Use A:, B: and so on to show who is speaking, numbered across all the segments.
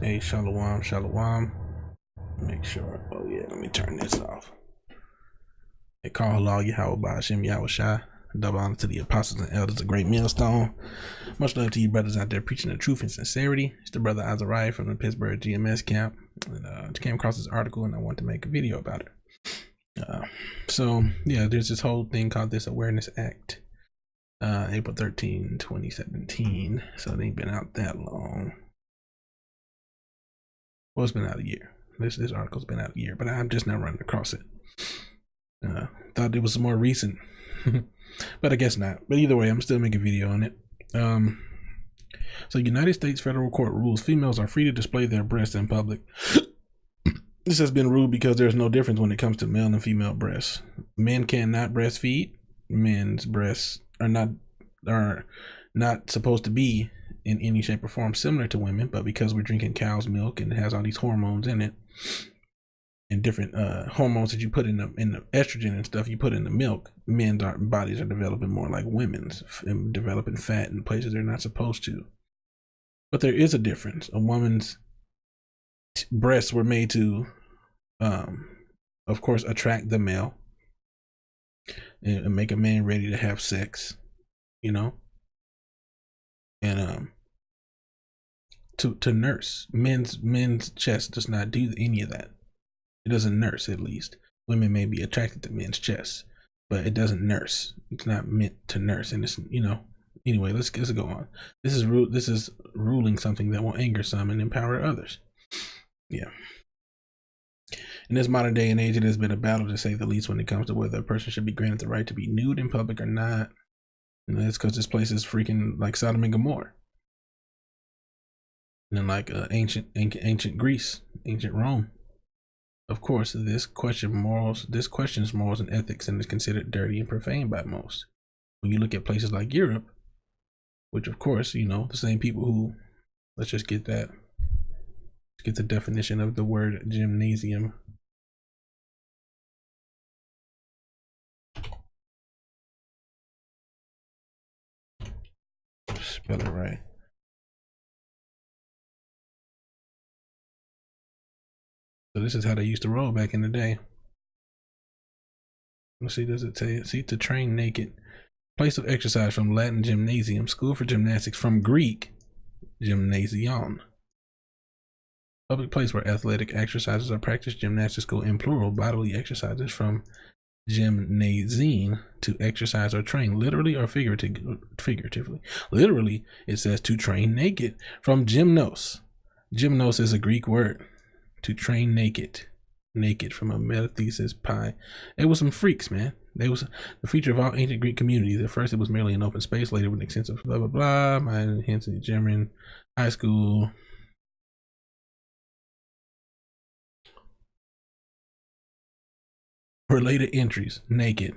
A: Hey, shalom, shalom. Make sure. Oh yeah, let me turn this off. Hey, call halal Yahweh Ba'ashem Yahweh Shai. Double honor to the apostles and elders, a great millstone. Much love to you brothers out there preaching the truth and sincerity. It's the brother Azariah from the Pittsburgh GMS camp. And I came across this article and I wanted to make a video about it. So yeah, there's this whole thing called this Awareness Act. April 13, 2017. So it ain't been out that long. Well, it's been out a year. This article's been out a year, but I'm just now running across it. Thought it was more recent, but I guess not. But either way, I'm still making a video on it. So United States federal court rules females are free to display their breasts in public. This has been ruled because there's no difference when it comes to male and female breasts. Men cannot breastfeed. Men's breasts are not supposed to be in any shape or form similar to women, but because we're drinking cow's milk and it has all these hormones in it and different hormones that you put in the estrogen and stuff you put in the milk, men's bodies are developing more like women's and developing fat in places they're not supposed to. But there is a difference. A woman's breasts were made to of course attract the male and make a man ready to have sex, you know, and to nurse. Men's chest does not do any of that. It doesn't nurse. At least women may be attracted to men's chests, but it doesn't nurse. It's not meant to nurse. And it's, you know, anyway, let's go on. This is ruling something that will anger some and empower others. Yeah. In this modern day and age, it has been a battle, to say the least, when it comes to whether a person should be granted the right to be nude in public or not. And that's because this place is freaking like Sodom and Gomorrah. And then like ancient Greece, ancient Rome. Of course, this questions morals and ethics and is considered dirty and profane by most. When you look at places like Europe, which of course, you know, the same people who, let's just get that. Let's get the definition of the word gymnasium. Spell it right. So this is how they used to roll back in the day. Let's see, does it say, see, to train naked. Place of exercise from Latin gymnasium, school for gymnastics from Greek gymnasion. Public place where athletic exercises are practiced, gymnastics school in plural, bodily exercises from gymnasium, to exercise or train, literally or figuratively. Literally, it says to train naked, from gymnos. Gymnos is a Greek word. To train naked from a metathesis pi. It was some freaks, man. They was the feature of all ancient Greek communities. At first it was merely an open space, later with extensive blah blah blah. My hence in the German high school. Related entries, naked.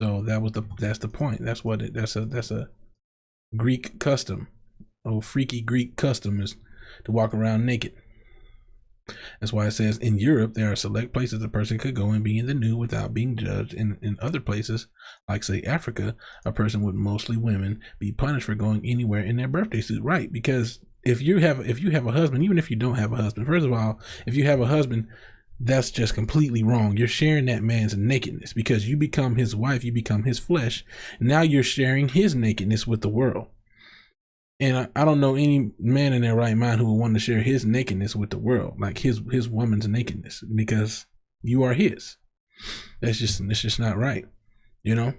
A: So that's the point. That's a Greek custom. Oh, freaky Greek custom is to walk around naked. That's why it says in Europe there are select places a person could go and be in the nude without being judged. In other places, like say Africa, a person would, mostly women, be punished for going anywhere in their birthday suit. Right? Because if you have a husband, even if you don't have a husband, first of all, if you have a husband, that's just completely wrong. You're sharing that man's nakedness because you become his wife, you become his flesh. Now you're sharing his nakedness with the world. And I don't know any man in their right mind who would want to share his nakedness with the world, like his woman's nakedness, because you are his. It's just not right, you know?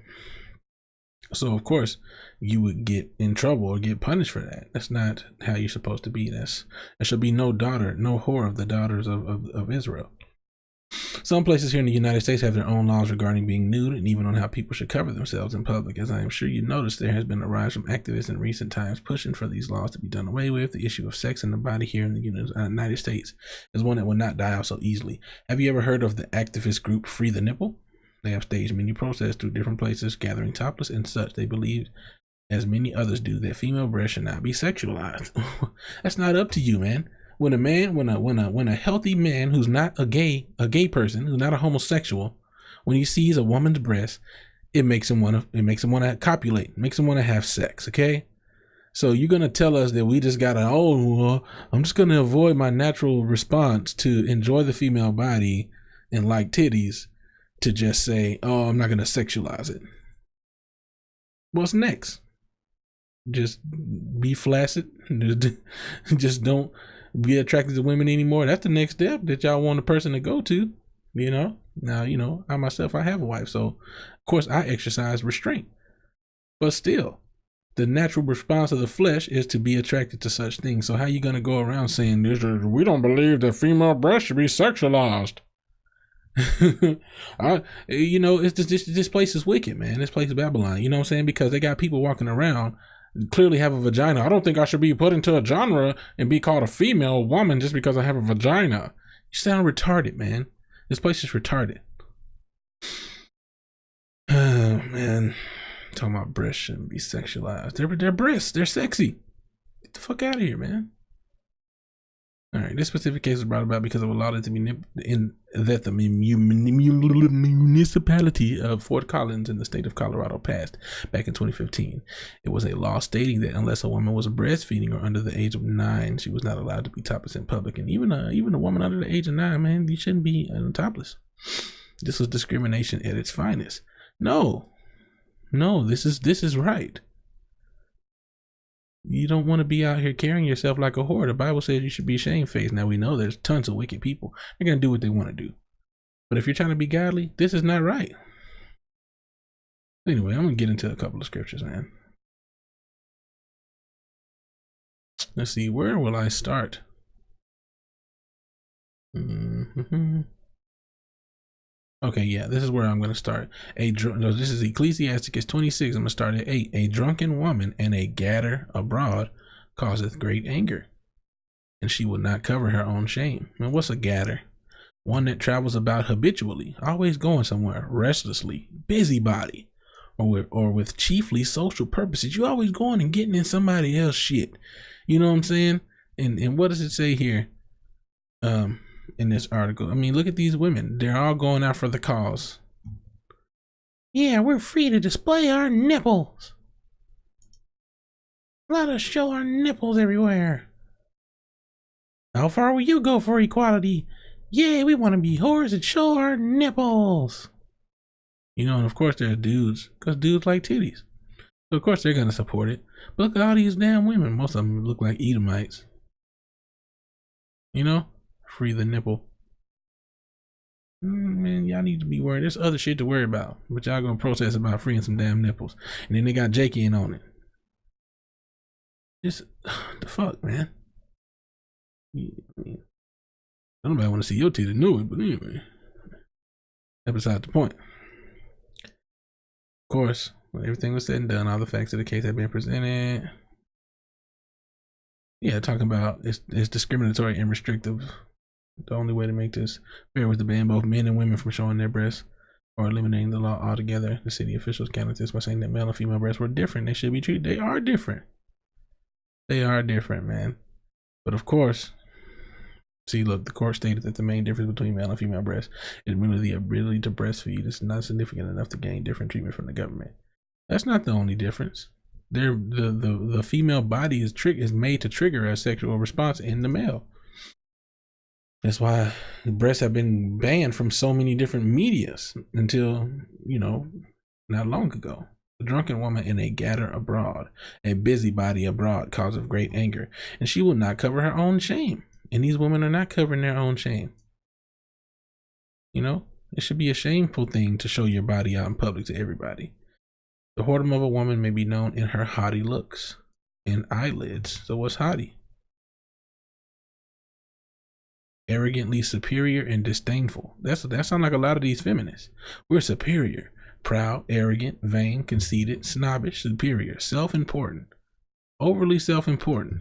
A: So of course you would get in trouble or get punished for that. That's not how you're supposed to be. There should be no whore of the daughters of Israel. Some places here in the United States have their own laws regarding being nude and even on how people should cover themselves in public. As I am sure you noticed, there has been a rise from activists in recent times pushing for these laws to be done away with. The issue of sex in the body here in the United States is one that will not die out so easily. Have you ever heard of the activist group Free the Nipple? They have staged many protests through different places, gathering topless and such. They believe, as many others do, that female breasts should not be sexualized. That's not up to you, man. When a healthy man who's not a gay person, who's not a homosexual, when he sees a woman's breast, it makes him want to copulate, makes him want to have sex. Okay, So you're gonna tell us that we just gotta, oh, well, I'm just gonna avoid my natural response to enjoy the female body and like titties to just say, oh, I'm not gonna sexualize it. What's next? Just be flaccid. Just don't be attracted to women anymore. That's the next step that y'all want a person to go to. You know. Now, you know, I myself, I have a wife, so of course I exercise restraint. But still, the natural response of the flesh is to be attracted to such things. So how you gonna go around saying this? We don't believe that female breasts should be sexualized. You know, it's this place is wicked, man. This place is Babylon. You know what I'm saying? Because they got people walking around clearly have a vagina. I don't think I should be put into a genre and be called a female woman just because I have a vagina. You sound retarded, man. This place is retarded. Oh man. Talking about breasts shouldn't be sexualized. They're breasts. They're sexy. Get the fuck out of here, man. All right. This specific case was brought about because of a law that the municipality of Fort Collins in the state of Colorado passed back in 2015. It was a law stating that unless a woman was breastfeeding or under the age of 9, she was not allowed to be topless in public. And even a woman under the age of 9, man, you shouldn't be topless. This was discrimination at its finest. No, this is right. You don't want to be out here carrying yourself like a whore. The Bible says you should be shamefaced. Now we know there's tons of wicked people. They're going to do what they want to do. But if you're trying to be godly, this is not right. Anyway, I'm going to get into a couple of scriptures, man. Let's see, where will I start? Okay, yeah, this is where I'm going to start. This is Ecclesiasticus 26. I'm going to start at 8. A drunken woman and a gatter abroad causeth great anger, and she will not cover her own shame. And what's a gatter? One that travels about habitually, always going somewhere, restlessly, busybody, or with chiefly social purposes. You always going and getting in somebody else's shit. You know what I'm saying? And what does it say here? In this article, I mean, look at these women. They're all going out for the cause. Yeah, we're free to display our nipples. Let us show our nipples everywhere. How far will you go for equality? Yeah, we want to be whores and show our nipples. You know, and of course there are dudes, because dudes like titties. So of course they're going to support it. But look at all these damn women. Most of them look like Edomites. You know? Free the nipple. Man, y'all need to be worried. There's other shit to worry about. But y'all gonna protest about freeing some damn nipples. And then they got Jakey in on it. Just, the fuck, man. Nobody want to see your titty know it, but anyway. That's beside the point. Of course, when everything was said and done, all the facts of the case have been presented. Yeah, talking about it's discriminatory and restrictive. The only way to make this fair was to ban both men and women from showing their breasts or eliminating the law altogether. The city officials countered this by saying that male and female breasts were different. They should be treated. They are different. They are different, man. But of course, see, look, the court stated that the main difference between male and female breasts is merely the ability to breastfeed. It's not significant enough to gain different treatment from the government. That's not the only difference. The female body is made to trigger a sexual response in the male. That's why the breasts have been banned from so many different medias until, you know, not long ago. A drunken woman and a gatter abroad, a busybody abroad, cause of great anger, and she will not cover her own shame. And these women are not covering their own shame. You know, it should be a shameful thing to show your body out in public to everybody. The whoredom of a woman may be known in her haughty looks and eyelids. So what's haughty? Arrogantly superior and disdainful. That sounds like a lot of these feminists. We're superior, proud, arrogant, vain, conceited, snobbish, superior, self-important, overly self-important.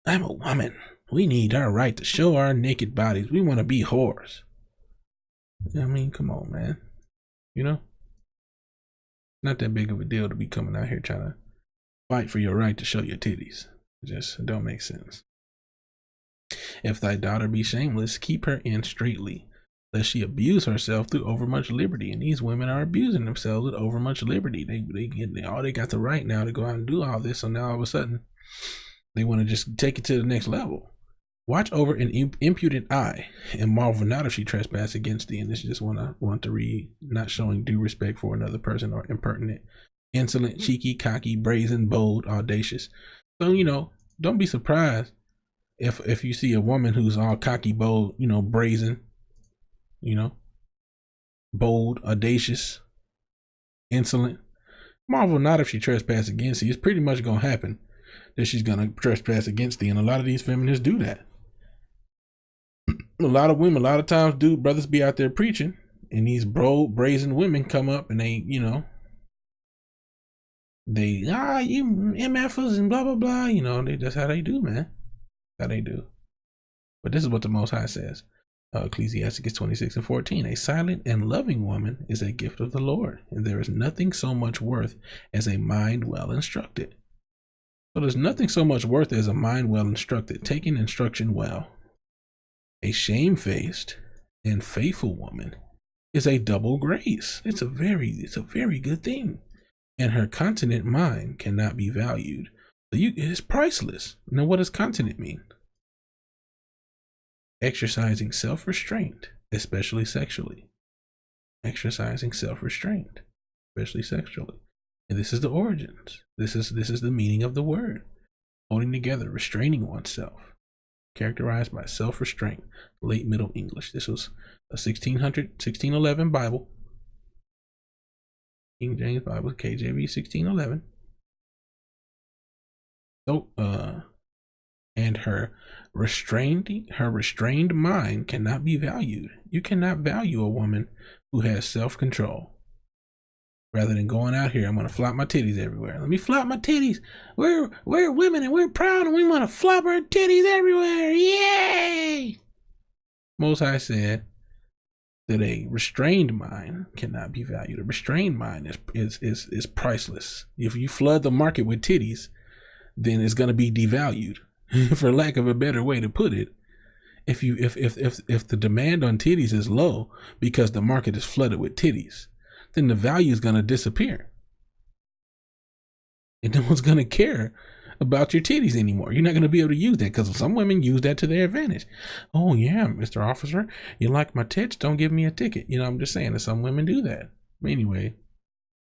A: I'm a woman. We need our right to show our naked bodies. We want to be whores. I mean, come on, man. You know? Not that big of a deal to be coming out here trying to fight for your right to show your titties. It don't make sense. If thy daughter be shameless, keep her in straitly. lest she abuse herself through overmuch liberty. And these women are abusing themselves with overmuch liberty. They got the right now to go out and do all this. So now all of a sudden they want to just take it to the next level. Watch over an impudent eye, and marvel not if she trespass against thee. And this is just want to read, not showing due respect for another person, or impertinent, insolent, cheeky, cocky, brazen, bold, audacious. So, you know, don't be surprised if you see a woman who's all cocky, bold, you know, brazen, you know, bold, audacious, insolent. Marvel not if she trespass against thee. It's pretty much going to happen that she's going to trespass against thee. And a lot of these feminists do that. A lot of women, a lot of times, brothers be out there preaching, and these brazen women come up and they, you know, you MFers and blah, blah, blah. You know, that's how they do, man. How they do. But this is what the Most High says. Ecclesiastes 26:14. A silent and loving woman is a gift of the Lord, and there is nothing so much worth as a mind well instructed. So there's nothing so much worth as a mind well instructed, taking instruction well. A shamefaced and faithful woman is a double grace. It's a very good thing. And her continent mind cannot be valued. It's priceless. Now, what does continent mean? Exercising self-restraint, especially sexually. Exercising self-restraint, especially sexually. And this is the origins. This is the meaning of the word. Holding together, restraining oneself. Characterized by self-restraint. Late Middle English. This was a 1611 Bible. King James Bible, KJV 1611. So, and her restrained mind cannot be valued. You cannot value a woman who has self-control. Rather than going out here, I'm going to flop my titties everywhere. Let me flop my titties. We're women and we're proud and we want to flop our titties everywhere. Yay! Most High said that a restrained mind cannot be valued. A restrained mind is priceless. If you flood the market with titties, then it's going to be devalued, for lack of a better way to put it. If the demand on titties is low because the market is flooded with titties, then the value is going to disappear. And no one's going to care about your titties anymore. You're not going to be able to use that, because some women use that to their advantage. Oh yeah, Mr. Officer, you like my tits? Don't give me a ticket. You know, I'm just saying that some women do that. But anyway,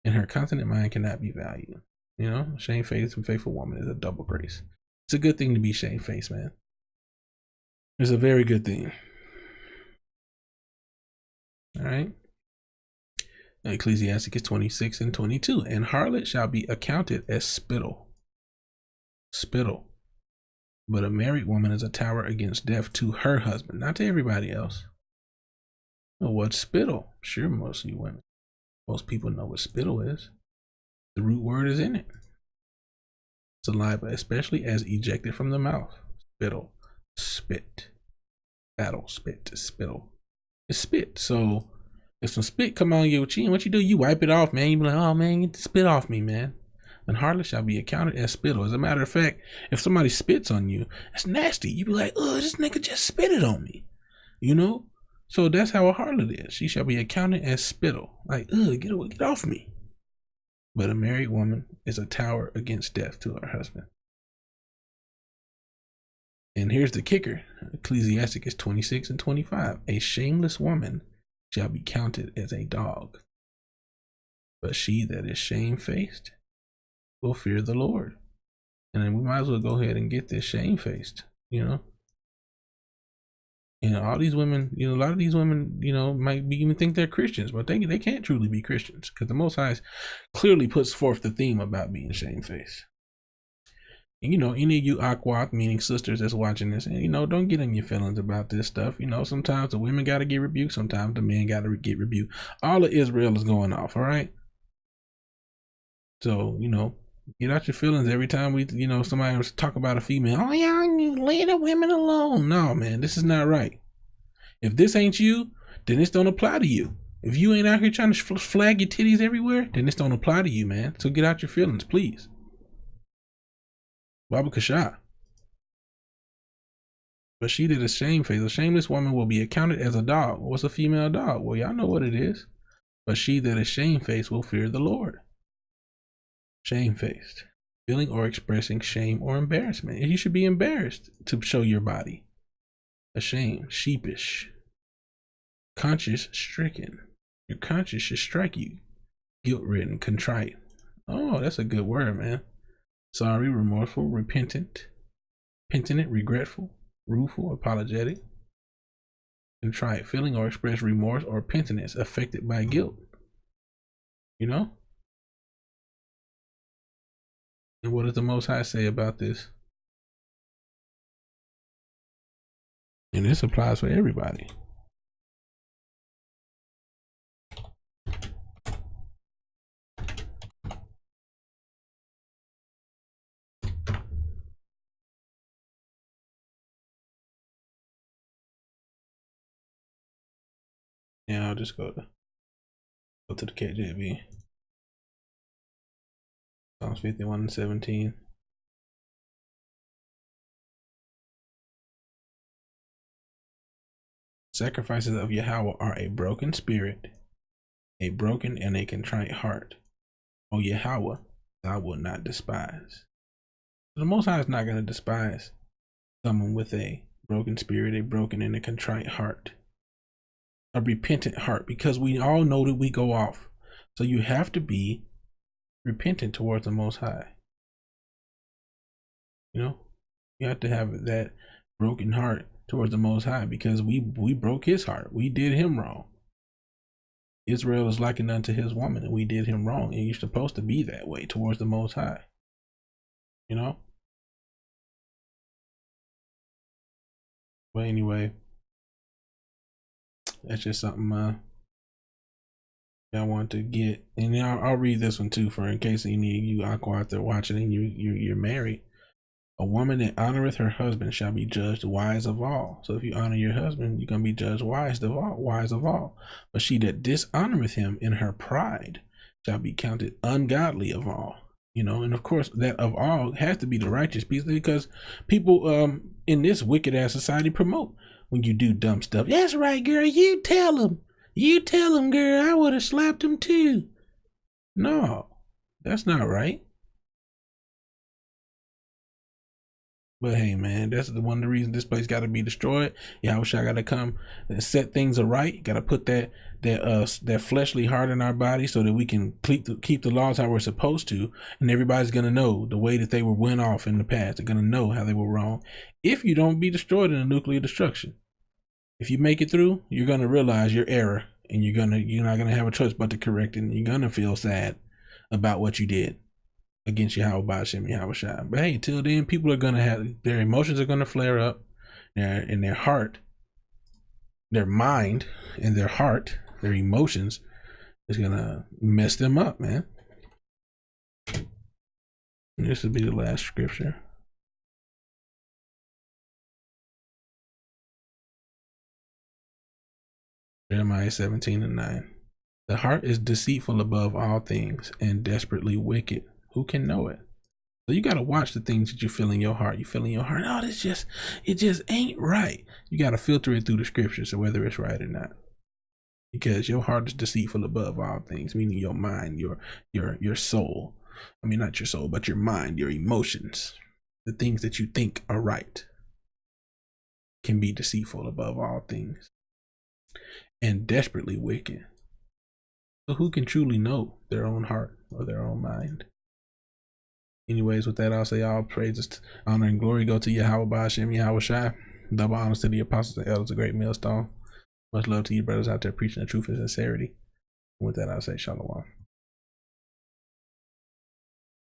A: and her continent mind cannot be valued. You know, shamefaced and faithful woman is a double grace. It's a good thing to be shamefaced, man. It's a very good thing. All right. Ecclesiastes 26:22. And harlot shall be accounted as spittle. Spittle. But a married woman is a tower against death to her husband, not to everybody else. Well, what's spittle? Sure, most of you women. Most people know what spittle is. The root word is in it. Saliva, especially as ejected from the mouth. Spittle. Spit. Battle. Spit. Spittle. It's spit. So if some spit come on your chin, what you do? You wipe it off, man. You be like, oh man, get the spit off me, man. And harlot shall be accounted as spittle. As a matter of fact, if somebody spits on you, it's nasty. You be like, oh, this nigga just spitted on me. You know? So that's how a harlot is. She shall be accounted as spittle. Like, ugh, get off me. But a married woman is a tower against death to her husband. And here's the kicker. Ecclesiastes 26:25. A shameless woman shall be counted as a dog. But she that is shamefaced will fear the Lord. And then we might as well go ahead and get this shamefaced, you know. And all these women, you know, a lot of these women, you know, might even think they're Christians, but they can't truly be Christians, because the Most High clearly puts forth the theme about being shamefaced. And, you know, any of you Akwak, meaning sisters that's watching this, and, you know, don't get in your feelings about this stuff. You know, sometimes the women got to get rebuked. Sometimes the men got to get rebuked. All of Israel is going off, all right? So, you know, get out your feelings every time you know, somebody was talk about a female. Oh, yeah, leave the women alone. No, man, this is not right. If this ain't you, then this don't apply to you. If you ain't out here trying to flag your titties everywhere, then this don't apply to you, man. So get out your feelings, please. Baba Kasha. But she that is shamefaced, a shameless woman will be accounted as a dog. What's a female dog? Well, y'all know what it is. But she that is shamefaced will fear the Lord. Shamefaced, feeling or expressing shame or embarrassment. You should be embarrassed to show your body. Ashamed, sheepish, conscience stricken. Your conscience should strike you. Guilt-ridden, contrite. Oh, that's a good word, man. Sorry, remorseful, repentant, penitent, regretful, rueful, apologetic. Contrite, feeling or express remorse or penitence affected by guilt. You know? And what does the Most High say about this? And this applies for everybody. Yeah, I'll just go to the KJV. Psalms 51:17. Sacrifices of Yahweh are a broken spirit, a broken and a contrite heart. O Yahweh, thou wilt not despise. The Most High is not going to despise someone with a broken spirit, a broken and a contrite heart, a repentant heart, because we all know that we go off. So you have to be repentant towards the Most High. You know, you have to have that broken heart towards the Most High, because we broke his heart. We did him wrong. Israel is likened unto his woman, and we did him wrong. And you're supposed to be that way towards the Most High. You know? But anyway, that's just something I want to get. And I'll read this one too, for in case any of you Aqua out there watching and you're married. A woman that honoreth her husband shall be judged wise of all. So if you honor your husband, you're gonna be judged wise of all. But she that dishonoreth him in her pride shall be counted ungodly of all. You know, and of course that of all has to be the righteous piece, because people in this wicked ass society promote when you do dumb stuff. That's right, girl. You tell him, girl. I would have slapped him too. No, that's not right. But hey, man, that's one of the reasons this place got to be destroyed. Yahushua got to come and set things aright. Got to put that fleshly heart in our body so that we can keep the laws how we're supposed to. And everybody's going to know the way that they went off in the past. They're going to know how they were wrong. If you don't be destroyed in a nuclear destruction, if you make it through, you're going to realize your error, and you're not going to have a choice but to correct it. And you're going to feel sad about what you did against Yahweh Ba'ashem Yahushua. But hey, till then, people are gonna have their emotions are gonna flare up, in their heart, their mind, and their heart, their emotions is gonna mess them up, man. And this will be the last scripture. Jeremiah 17:9. The heart is deceitful above all things and desperately wicked. Who can know it? So you got to watch the things that you feel in your heart. You feel in your heart, oh, it just ain't right. You got to filter it through the scriptures, so whether it's right or not. Because your heart is deceitful above all things, meaning your mind, your soul. I mean, not your soul, but your mind, your emotions, the things that you think are right, can be deceitful above all things and desperately wicked. So who can truly know their own heart or their own mind? Anyways, with that, I'll say all praises, honor, and glory go to Yahweh Ba'ashem Yahushua. Double honors to the apostles and elders, a great millstone. Much love to you brothers out there preaching the truth and sincerity. With that, I'll say shalom.